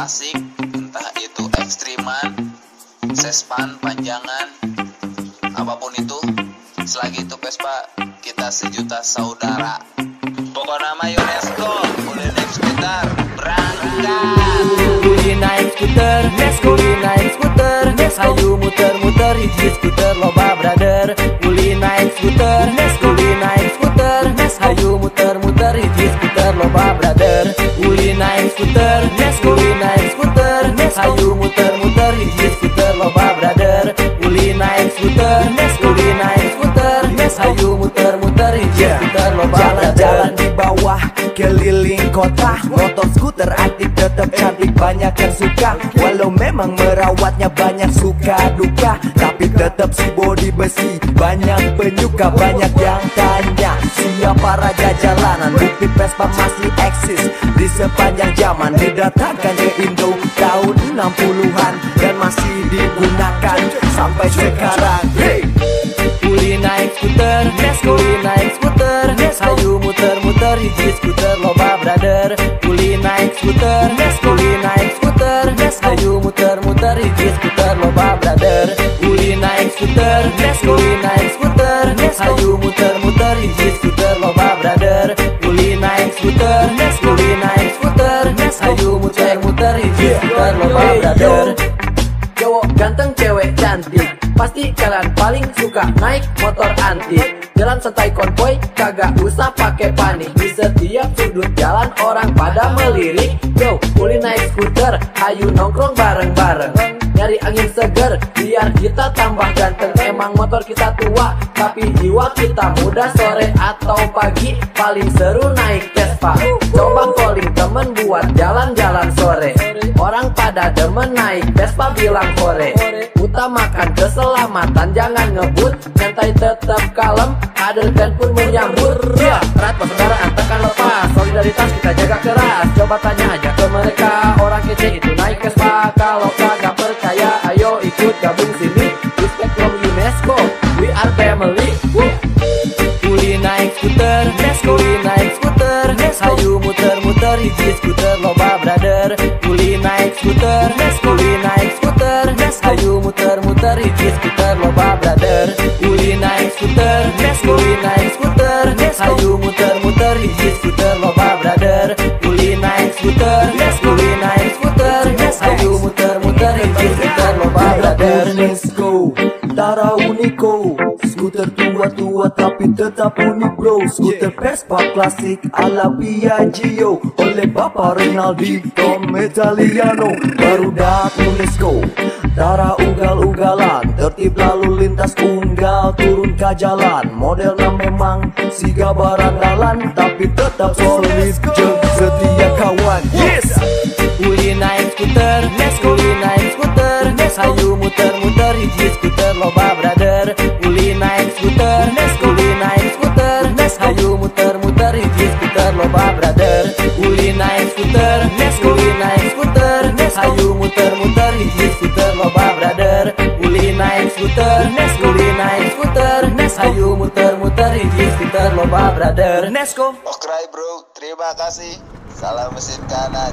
klasik, entah itu ekstriman, sespan, panjangan, apapun itu. Selagi itu Vespa, kita sejuta saudara. Pokok nama UNESCO, boleh naik skuter, berangkat. Uli naik skuter, Uli naik skuter, ayo muter-muter hiji skuter loba brother. Uli naik skuter, Uli naik skuter, ayo muter-muter hiji skuter loba brother. Uli naik skuter, Uli naik skuter, ayo muter-muter hiji skuter loba brother. Uli naik skuter, Uli naik skuter, ayo muter-muter hiji skuter loba brother. Jalan di bawah keliling kota, motor skuter aktif tetap cantik, banyak yang suka. Walau memang merawatnya banyak suka duka, tapi tetap si bodi besi, banyak penyuka. Banyak yang tanya siapa raja jalanan, bukti Vespa masih eksis di sepanjang zaman. Didatangkan ke Indo tahun 60-an dan masih digunakan sampai sekarang. Hey! Uli naik skuter, Uli naik skuter, ayo muter-muter hiji skuter loba brother. Uli naik skuter, Uli naik skuter, ayo muter-muter hiji skuter loba brother. Uli naik skuter, Uli naik skuter, ayo muter-muter hiji skuter loba brother. Uli naik skuter, Uli naik skuter, ayo muter-muter hiji skuter loba brother. Cowok ganteng cewek cantik, pasti kalian paling suka naik motor antik. Jalan santai konvoy, kagak usah pakai panik. Di setiap sudut jalan orang pada melirik. Yo, Uli naik skuter, ayo nongkrong bareng-bareng. Nyari angin seger, biar kita tambah ganteng. Emang motor kita tua, tapi jiwa kita muda. Sore atau pagi, paling seru naik Vespa. Coba calling temen buat jalan-jalan sore. Orang pada demen naik Vespa bilang hore. Utamakan keselamatan, jangan ngebut. Nyantai tetap kalem, adegan pun menyambut. Ya, erat persaudaraan tekan lepas, solidaritas kita jaga keras. Coba tanya aja ke mereka, orang kece itu naik Vespa. Kalau kagak percaya, ayo ikut gabung sini. Respect from UNESCO, we are family. Uli naik skuter, Uli naik skuter, ayo muter-muter hiji skuter loba brother. Uli naik skuter, Uli naik skuter, ayo muter-muter hiji skuter loba brother. Uli naik skuter, Uli naik skuter, ayo muter-muter hiji skuter loba brother. Uli naik skuter, Uli naik skuter, ayo muter-muter hiji skuter loba brother. UNESCO, Tara Unico, skuter tua-tua tapi tetap unik bro. Skuter Vespa klasik ala Piaggio oleh Bapak Rinaldito Metaliano. Barudak UNESCO, Tara ugal-ugalan, tertib lalu lintas unggal turun ke jalan. Modelnya memang siga barandalan, tapi tetap solid jeng setia kawan. Yes! Uli naik skuter, Uli naik skuter, ayo muter-muter hiji skuter loba brother. Uli naik skuter, Uli naik skuter, ayo muter-muter hiji skuter loba brother. Uli naik skuter, Uli naik skuter, ayo muter-muter hiji skuter loba brother. Uli naik skuter, Uli naik skuter, ayo muter-muter hiji skuter loba brother. Okray bro, terima kasih. Salam mesin kanan.